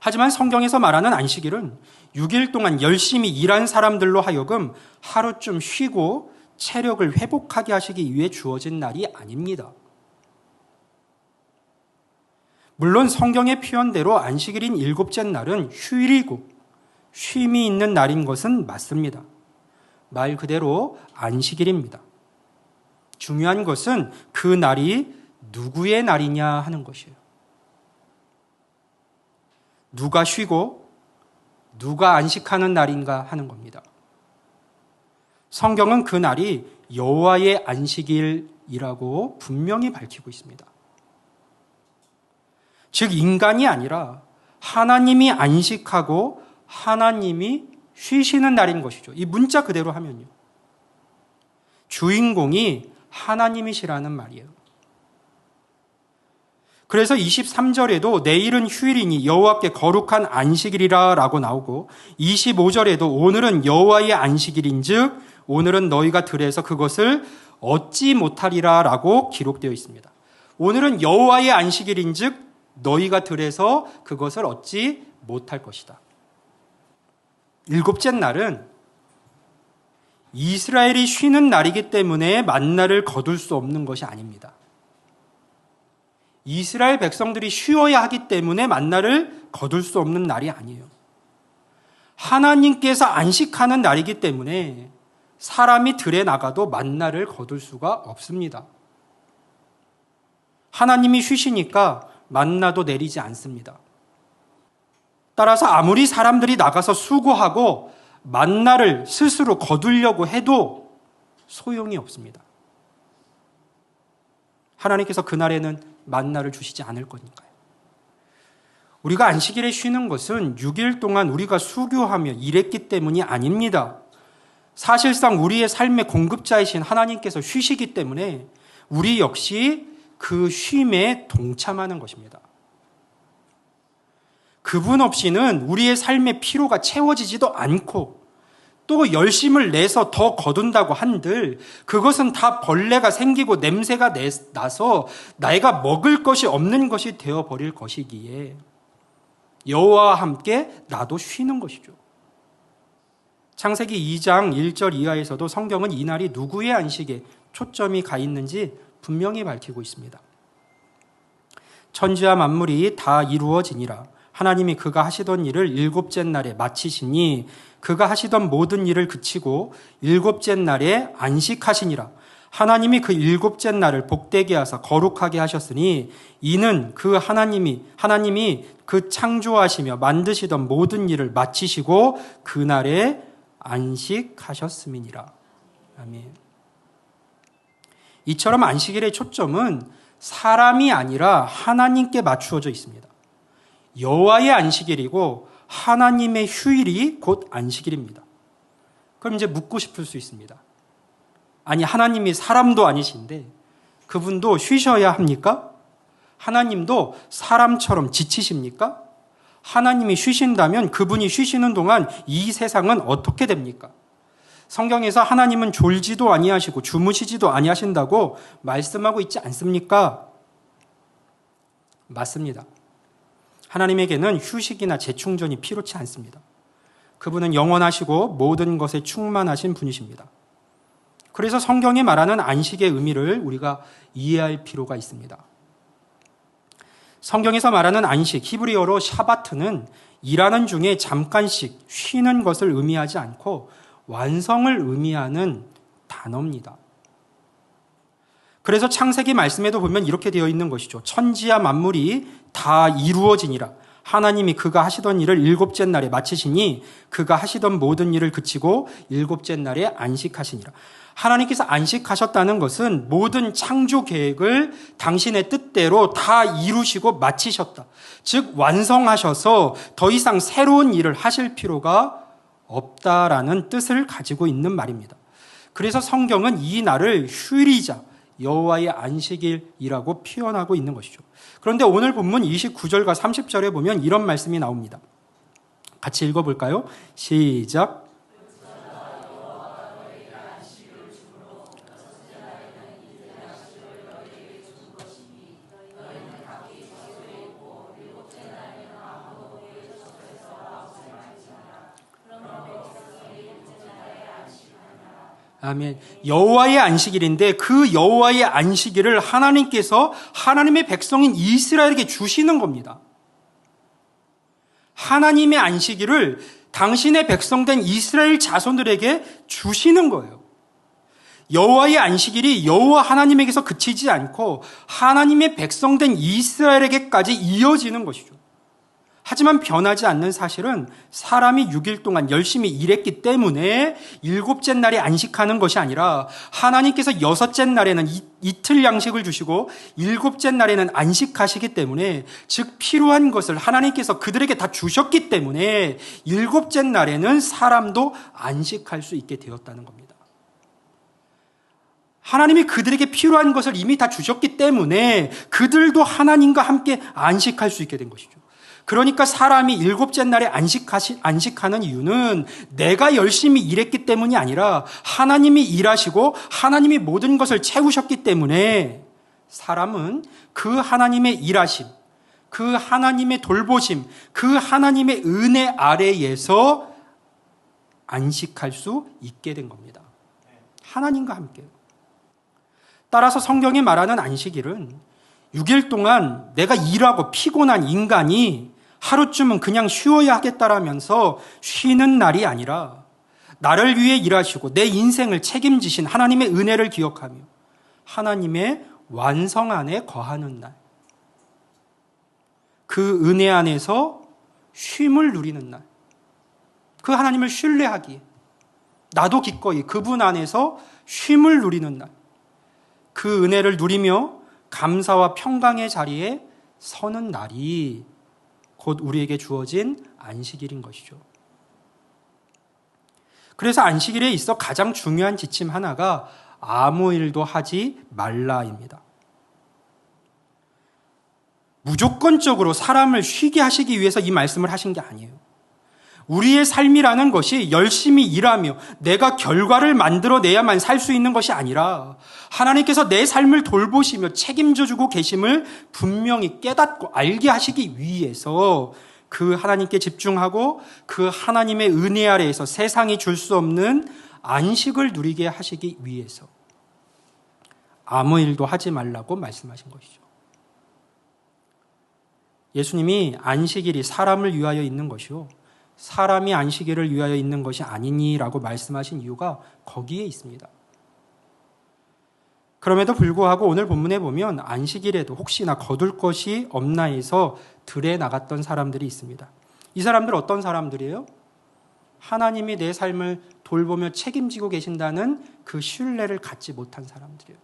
하지만 성경에서 말하는 안식일은 6일 동안 열심히 일한 사람들로 하여금 하루쯤 쉬고 체력을 회복하게 하시기 위해 주어진 날이 아닙니다. 물론 성경의 표현대로 안식일인 일곱째 날은 휴일이고 쉼이 있는 날인 것은 맞습니다. 말 그대로 안식일입니다. 중요한 것은 그 날이 누구의 날이냐 하는 것이에요. 누가 쉬고 누가 안식하는 날인가 하는 겁니다. 성경은 그 날이 여호와의 안식일이라고 분명히 밝히고 있습니다. 즉 인간이 아니라 하나님이 안식하고 하나님이 쉬시는 날인 것이죠. 이 문자 그대로 하면요. 주인공이 하나님이시라는 말이에요. 그래서 23절에도 내일은 휴일이니 여호와께 거룩한 안식일이라 라고 나오고 25절에도 오늘은 여호와의 안식일인즉 오늘은 너희가 들에서 그것을 얻지 못하리라 라고 기록되어 있습니다. 오늘은 여호와의 안식일인즉 너희가 들에서 그것을 얻지 못할 것이다. 일곱째 날은 이스라엘이 쉬는 날이기 때문에 만나를 거둘 수 없는 것이 아닙니다. 이스라엘 백성들이 쉬어야 하기 때문에 만나를 거둘 수 없는 날이 아니에요. 하나님께서 안식하는 날이기 때문에 사람이 들에 나가도 만나를 거둘 수가 없습니다. 하나님이 쉬시니까 만나도 내리지 않습니다. 따라서 아무리 사람들이 나가서 수고하고 만나를 스스로 거두려고 해도 소용이 없습니다. 하나님께서 그날에는 만나를 주시지 않을 거니까요. 우리가 안식일에 쉬는 것은 6일 동안 우리가 수고하며 일했기 때문이 아닙니다. 사실상 우리의 삶의 공급자이신 하나님께서 쉬시기 때문에 우리 역시 그 쉼에 동참하는 것입니다. 그분 없이는 우리의 삶의 피로가 채워지지도 않고 또 열심을 내서 더 거둔다고 한들 그것은 다 벌레가 생기고 냄새가 나서 내가 먹을 것이 없는 것이 되어버릴 것이기에 여호와와 함께 나도 쉬는 것이죠. 창세기 2장 1절 이하에서도 성경은 이 날이 누구의 안식에 초점이 가 있는지 분명히 밝히고 있습니다. 천지와 만물이 다 이루어지니라. 하나님이 그가 하시던 일을 일곱째 날에 마치시니 그가 하시던 모든 일을 그치고 일곱째 날에 안식하시니라. 하나님이 그 일곱째 날을 복되게 하사 거룩하게 하셨으니 이는 그 하나님이 그 창조하시며 만드시던 모든 일을 마치시고 그날에 안식하셨음이니라. 아멘. 이처럼 안식일의 초점은 사람이 아니라 하나님께 맞추어져 있습니다. 여호와의 안식일이고 하나님의 휴일이 곧 안식일입니다. 그럼 이제 묻고 싶을 수 있습니다. 아니, 하나님이 사람도 아니신데 그분도 쉬셔야 합니까? 하나님도 사람처럼 지치십니까? 하나님이 쉬신다면 그분이 쉬시는 동안 이 세상은 어떻게 됩니까? 성경에서 하나님은 졸지도 아니하시고 주무시지도 아니하신다고 말씀하고 있지 않습니까? 맞습니다. 하나님에게는 휴식이나 재충전이 필요치 않습니다. 그분은 영원하시고 모든 것에 충만하신 분이십니다. 그래서 성경이 말하는 안식의 의미를 우리가 이해할 필요가 있습니다. 성경에서 말하는 안식, 히브리어로 샤바트는 일하는 중에 잠깐씩 쉬는 것을 의미하지 않고 완성을 의미하는 단어입니다. 그래서 창세기 말씀에도 보면 이렇게 되어 있는 것이죠. 천지와 만물이 다 이루어지니라. 하나님이 그가 하시던 일을 일곱째 날에 마치시니 그가 하시던 모든 일을 그치고 일곱째 날에 안식하시니라. 하나님께서 안식하셨다는 것은 모든 창조 계획을 당신의 뜻대로 다 이루시고 마치셨다. 즉 완성하셔서 더 이상 새로운 일을 하실 필요가 없다라는 뜻을 가지고 있는 말입니다. 그래서 성경은 이 날을 휴일이자 여호와의 안식일이라고 표현하고 있는 것이죠. 그런데 오늘 본문 29절과 30절에 보면 이런 말씀이 나옵니다. 같이 읽어볼까요? 시작. 아멘. 여호와의 안식일인데 그 여호와의 안식일을 하나님께서 하나님의 백성인 이스라엘에게 주시는 겁니다. 하나님의 안식일을 당신의 백성된 이스라엘 자손들에게 주시는 거예요. 여호와의 안식일이 여호와 하나님에게서 그치지 않고 하나님의 백성된 이스라엘에게까지 이어지는 것이죠. 하지만 변하지 않는 사실은 사람이 6일 동안 열심히 일했기 때문에 일곱째 날에 안식하는 것이 아니라 하나님께서 여섯째 날에는 이틀 양식을 주시고 일곱째 날에는 안식하시기 때문에 즉 필요한 것을 하나님께서 그들에게 다 주셨기 때문에 일곱째 날에는 사람도 안식할 수 있게 되었다는 겁니다. 하나님이 그들에게 필요한 것을 이미 다 주셨기 때문에 그들도 하나님과 함께 안식할 수 있게 된 것이죠. 그러니까 사람이 일곱째 날에 안식하는 이유는 내가 열심히 일했기 때문이 아니라 하나님이 일하시고 하나님이 모든 것을 채우셨기 때문에 사람은 그 하나님의 일하심, 그 하나님의 돌보심, 그 하나님의 은혜 아래에서 안식할 수 있게 된 겁니다. 하나님과 함께. 따라서 성경이 말하는 안식일은 6일 동안 내가 일하고 피곤한 인간이 하루쯤은 그냥 쉬어야 하겠다라면서 쉬는 날이 아니라 나를 위해 일하시고 내 인생을 책임지신 하나님의 은혜를 기억하며 하나님의 완성 안에 거하는 날. 그 은혜 안에서 쉼을 누리는 날. 그 하나님을 신뢰하기에 나도 기꺼이 그분 안에서 쉼을 누리는 날. 그 은혜를 누리며 감사와 평강의 자리에 서는 날이 곧 우리에게 주어진 안식일인 것이죠. 그래서 안식일에 있어 가장 중요한 지침 하나가 아무 일도 하지 말라입니다. 무조건적으로 사람을 쉬게 하시기 위해서 이 말씀을 하신 게 아니에요. 우리의 삶이라는 것이 열심히 일하며 내가 결과를 만들어내야만 살 수 있는 것이 아니라 하나님께서 내 삶을 돌보시며 책임져주고 계심을 분명히 깨닫고 알게 하시기 위해서 그 하나님께 집중하고 그 하나님의 은혜 아래에서 세상이 줄 수 없는 안식을 누리게 하시기 위해서 아무 일도 하지 말라고 말씀하신 것이죠. 예수님이 안식일이 사람을 위하여 있는 것이요 사람이 안식일을 위하여 있는 것이 아니니라고 말씀하신 이유가 거기에 있습니다. 그럼에도 불구하고 오늘 본문에 보면 안식일에도 혹시나 거둘 것이 없나 해서 들에 나갔던 사람들이 있습니다. 이 사람들 어떤 사람들이에요? 하나님이 내 삶을 돌보며 책임지고 계신다는 그 신뢰를 갖지 못한 사람들이에요.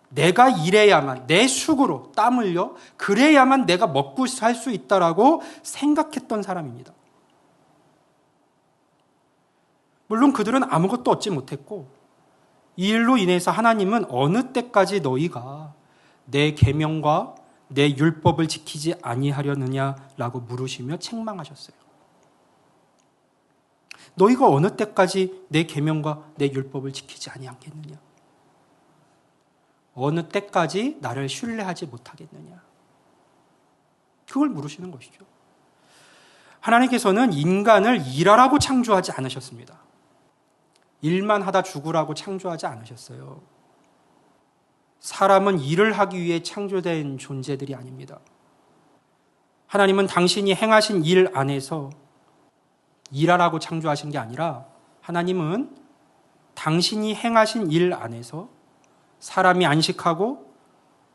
내가 일해야만, 내 수고로 땀 흘려 그래야만 내가 먹고 살 수 있다라고 생각했던 사람입니다. 물론 그들은 아무것도 얻지 못했고 이 일로 인해서 하나님은 어느 때까지 너희가 내 계명과 내 율법을 지키지 아니하려느냐라고 물으시며 책망하셨어요. 너희가 어느 때까지 내 계명과 내 율법을 지키지 아니하겠느냐? 어느 때까지 나를 신뢰하지 못하겠느냐? 그걸 물으시는 것이죠. 하나님께서는 인간을 일하라고 창조하지 않으셨습니다. 일만 하다 죽으라고 창조하지 않으셨어요. 사람은 일을 하기 위해 창조된 존재들이 아닙니다. 하나님은 당신이 행하신 일 안에서 일하라고 창조하신 게 아니라 하나님은 당신이 행하신 일 안에서 사람이 안식하고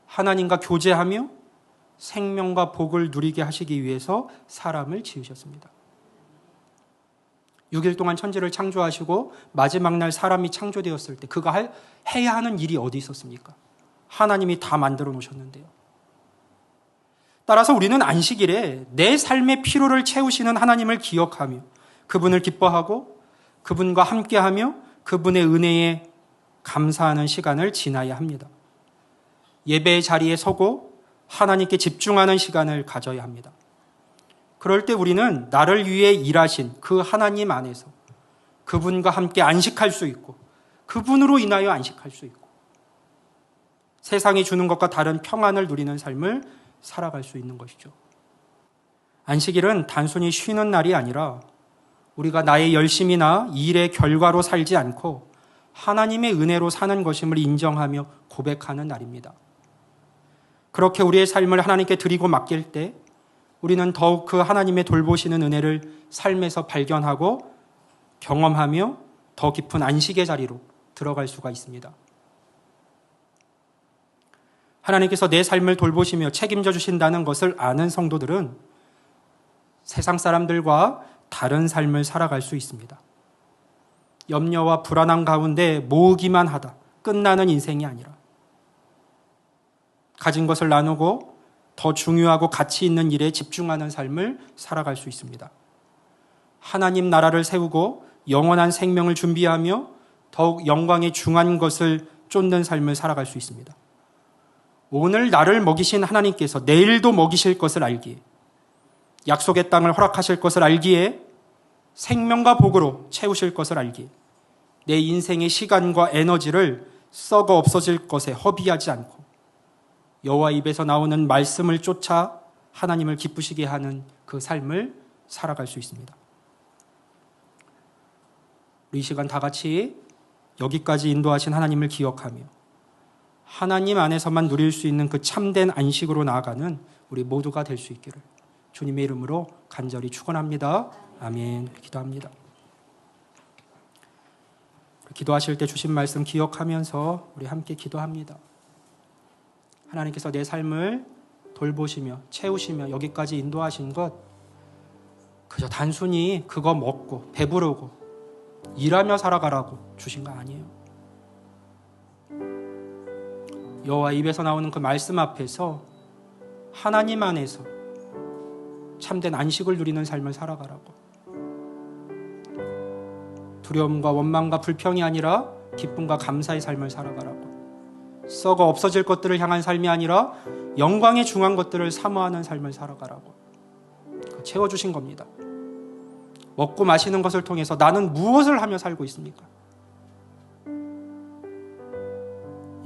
하나님과 교제하며 생명과 복을 누리게 하시기 위해서 사람을 지으셨습니다. 6일 동안 천지를 창조하시고 마지막 날 사람이 창조되었을 때 그가 해야 하는 일이 어디 있었습니까? 하나님이 다 만들어 놓으셨는데요. 따라서 우리는 안식일에 내 삶의 피로를 채우시는 하나님을 기억하며 그분을 기뻐하고 그분과 함께하며 그분의 은혜에 감사하는 시간을 지나야 합니다. 예배의 자리에 서고 하나님께 집중하는 시간을 가져야 합니다. 그럴 때 우리는 나를 위해 일하신 그 하나님 안에서 그분과 함께 안식할 수 있고 그분으로 인하여 안식할 수 있고 세상이 주는 것과 다른 평안을 누리는 삶을 살아갈 수 있는 것이죠. 안식일은 단순히 쉬는 날이 아니라 우리가 나의 열심이나 일의 결과로 살지 않고 하나님의 은혜로 사는 것임을 인정하며 고백하는 날입니다. 그렇게 우리의 삶을 하나님께 드리고 맡길 때 우리는 더욱 그 하나님의 돌보시는 은혜를 삶에서 발견하고 경험하며 더 깊은 안식의 자리로 들어갈 수가 있습니다. 하나님께서 내 삶을 돌보시며 책임져 주신다는 것을 아는 성도들은 세상 사람들과 다른 삶을 살아갈 수 있습니다. 염려와 불안한 가운데 모으기만 하다 끝나는 인생이 아니라 가진 것을 나누고 더 중요하고 가치 있는 일에 집중하는 삶을 살아갈 수 있습니다. 하나님 나라를 세우고 영원한 생명을 준비하며 더욱 영광에 중한 것을 쫓는 삶을 살아갈 수 있습니다. 오늘 나를 먹이신 하나님께서 내일도 먹이실 것을 알기에 약속의 땅을 허락하실 것을 알기에 생명과 복으로 채우실 것을 알기에 내 인생의 시간과 에너지를 썩어 없어질 것에 허비하지 않고 여호와 입에서 나오는 말씀을 쫓아 하나님을 기쁘시게 하는 그 삶을 살아갈 수 있습니다. 우리 이 시간 다 같이 여기까지 인도하신 하나님을 기억하며 하나님 안에서만 누릴 수 있는 그 참된 안식으로 나아가는 우리 모두가 될 수 있기를 주님의 이름으로 간절히 축원합니다. 아멘. 기도합니다. 기도하실 때 주신 말씀 기억하면서 우리 함께 기도합니다. 하나님께서 내 삶을 돌보시며 채우시며 여기까지 인도하신 것 그저 단순히 그거 먹고 배부르고 일하며 살아가라고 주신 거 아니에요. 여호와 입에서 나오는 그 말씀 앞에서 하나님 안에서 참된 안식을 누리는 삶을 살아가라고. 두려움과 원망과 불평이 아니라 기쁨과 감사의 삶을 살아가라고. 썩어 없어질 것들을 향한 삶이 아니라 영광에 중한 것들을 사모하는 삶을 살아가라고. 채워주신 겁니다. 먹고 마시는 것을 통해서 나는 무엇을 하며 살고 있습니까?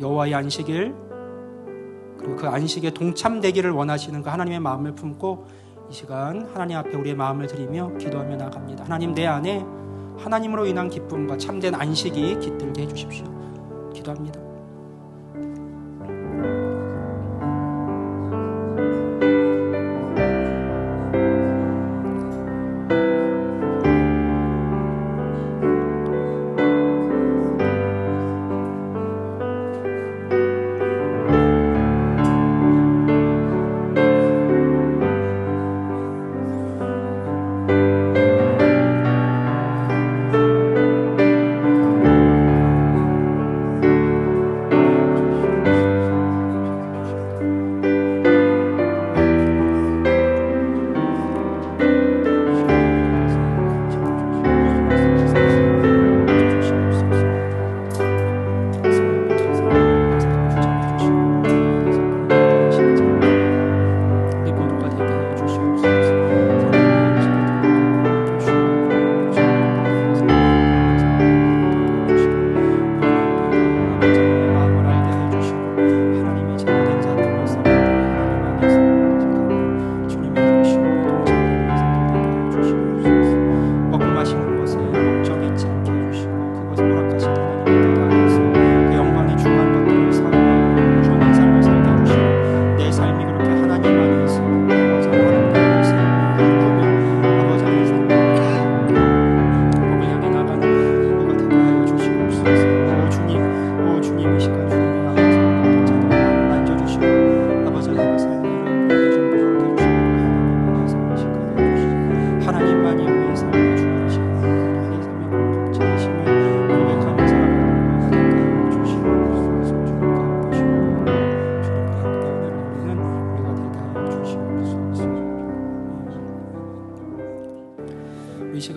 여호와의 안식일 그리고 그 안식에 동참되기를 원하시는 그 하나님의 마음을 품고 이 시간 하나님 앞에 우리의 마음을 드리며 기도하며 나갑니다. 하나님 내 안에 하나님으로 인한 기쁨과 참된 안식이 깃들게 해주십시오. 기도합니다.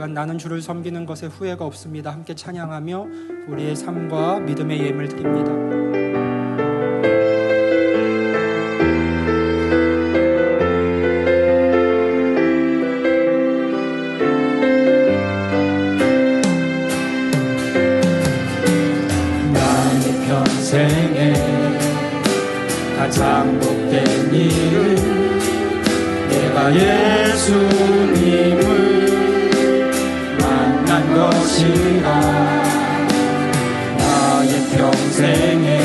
또한 나는 주를 섬기는 것에 후회가 없습니다. 함께 찬양하며 우리의 삶과 믿음의 예물 드립니다. 나의 평생에 가장 복된 일은 내가 예수님을 만난 것이라. 나의 평생에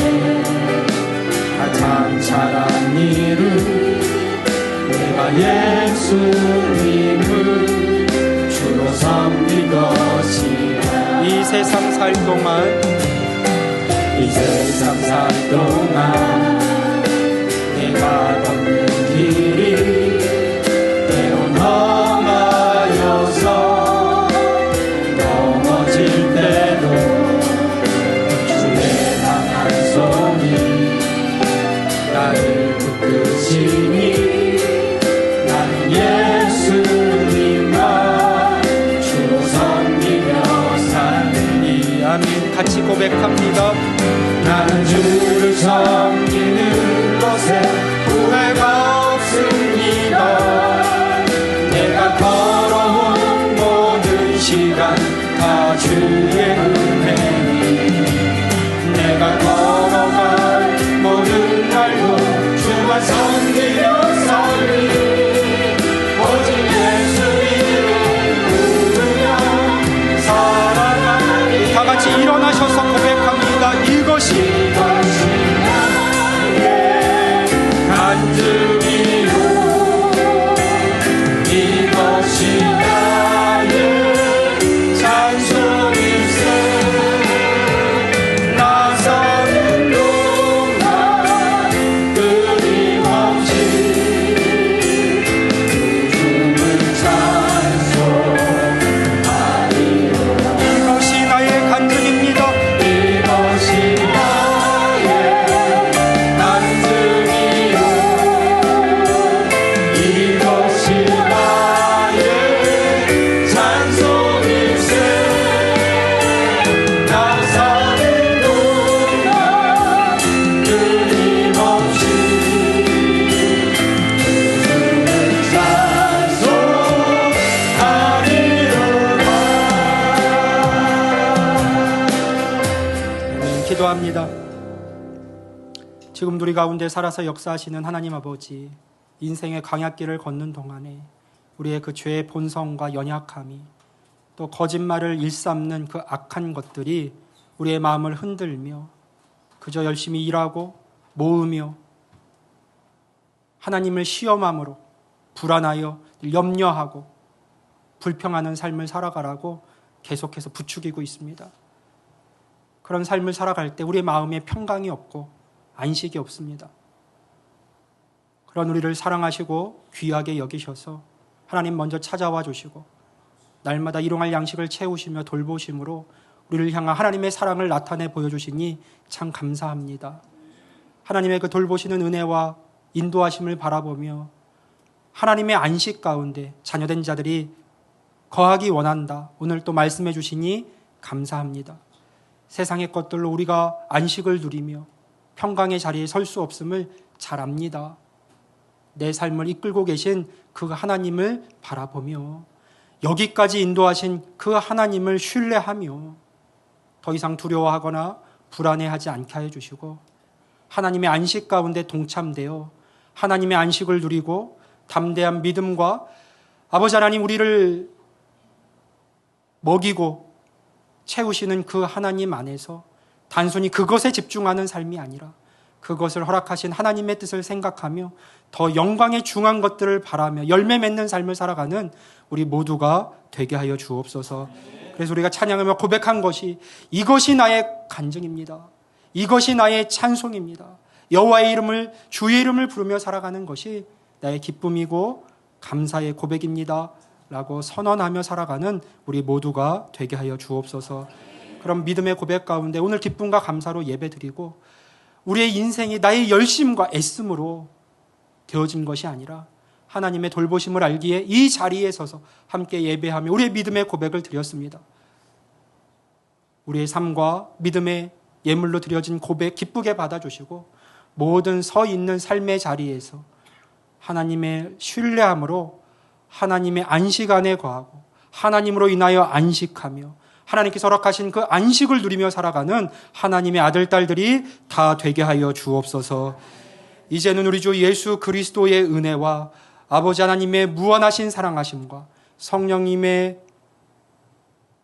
가장 잘한 일은 내가 예수님을 주로 섬긴 것이라. 이 세상 살 동안 이 세상 살 동안 내가 걷는 길이 때론 험하여서 넘어질 때도 주의 강한 손이 나를 붙드시니 나는 예수님만 주로 섬기며 살니. 아멘. 같이 고백합니다. 나는 주를 섬기는 것에 후회가 없습니다. 내가 걸어온 모든 시간 다 주의 은혜니. 내가 걸어갈 모든 날도 주만 섬기며 살리. 오직 예수님을 부르며 살아가리. 다 같이 일어나셔서 고백합니다. 이것이 나의 간증이요 이것이 나의 찬송일세. 나서는 동안 끊임없이 그 주를 찬송하리로다. 이것이 나의 간증입니다. 이것이 나의 간증이요 이것이 나의 찬송일세. 나 사는 동안 끊임없이 주를 찬송하리로다. 기도합니다. 지금 우리 가운데 살아서 역사하시는 하나님 아버지, 인생의 광야길을 걷는 동안에 우리의 그 죄의 본성과 연약함이 또 거짓말을 일삼는 그 악한 것들이 우리의 마음을 흔들며 그저 열심히 일하고 모으며 하나님을 시험함으로 불안하여 염려하고 불평하는 삶을 살아가라고 계속해서 부추기고 있습니다. 그런 삶을 살아갈 때 우리의 마음에 평강이 없고 안식이 없습니다. 그런 우리를 사랑하시고 귀하게 여기셔서 하나님 먼저 찾아와 주시고 날마다 일용할 양식을 채우시며 돌보심으로 우리를 향한 하나님의 사랑을 나타내 보여주시니 참 감사합니다. 하나님의 그 돌보시는 은혜와 인도하심을 바라보며 하나님의 안식 가운데 자녀된 자들이 거하기 원한다. 오늘 또 말씀해 주시니 감사합니다. 세상의 것들로 우리가 안식을 누리며 평강의 자리에 설 수 없음을 잘 압니다. 내 삶을 이끌고 계신 그 하나님을 바라보며 여기까지 인도하신 그 하나님을 신뢰하며 더 이상 두려워하거나 불안해하지 않게 하여 주시고 하나님의 안식 가운데 동참되어 하나님의 안식을 누리고 담대한 믿음과 아버지 하나님 우리를 먹이고 채우시는 그 하나님 안에서 단순히 그것에 집중하는 삶이 아니라 그것을 허락하신 하나님의 뜻을 생각하며 더 영광에 중한 것들을 바라며 열매 맺는 삶을 살아가는 우리 모두가 되게 하여 주옵소서. 그래서 우리가 찬양하며 고백한 것이 이것이 나의 간증입니다. 이것이 나의 찬송입니다. 여호와의 이름을 주의 이름을 부르며 살아가는 것이 나의 기쁨이고 감사의 고백입니다. 라고 선언하며 살아가는 우리 모두가 되게 하여 주옵소서. 그럼 믿음의 고백 가운데 오늘 기쁨과 감사로 예배드리고 우리의 인생이 나의 열심과 애씀으로 되어진 것이 아니라 하나님의 돌보심을 알기에 이 자리에 서서 함께 예배하며 우리의 믿음의 고백을 드렸습니다. 우리의 삶과 믿음의 예물로 드려진 고백 기쁘게 받아주시고 모든 서 있는 삶의 자리에서 하나님의 신뢰함으로 하나님의 안식 안에 거하고 하나님으로 인하여 안식하며 하나님께서 허락하신 그 안식을 누리며 살아가는 하나님의 아들, 딸들이 다 되게 하여 주옵소서. 이제는 우리 주 예수 그리스도의 은혜와 아버지 하나님의 무한하신 사랑하심과 성령님의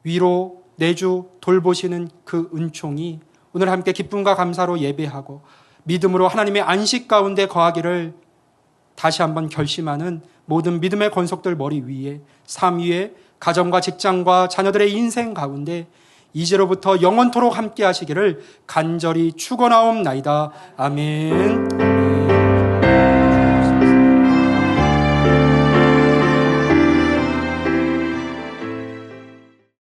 위로 내주 돌보시는 그 은총이 오늘 함께 기쁨과 감사로 예배하고 믿음으로 하나님의 안식 가운데 거하기를 다시 한번 결심하는 모든 믿음의 권속들 머리 위에, 삶 위에, 가정과 직장과 자녀들의 인생 가운데 이제로부터 영원토록 함께 하시기를 간절히 축원하옵나이다. 아멘.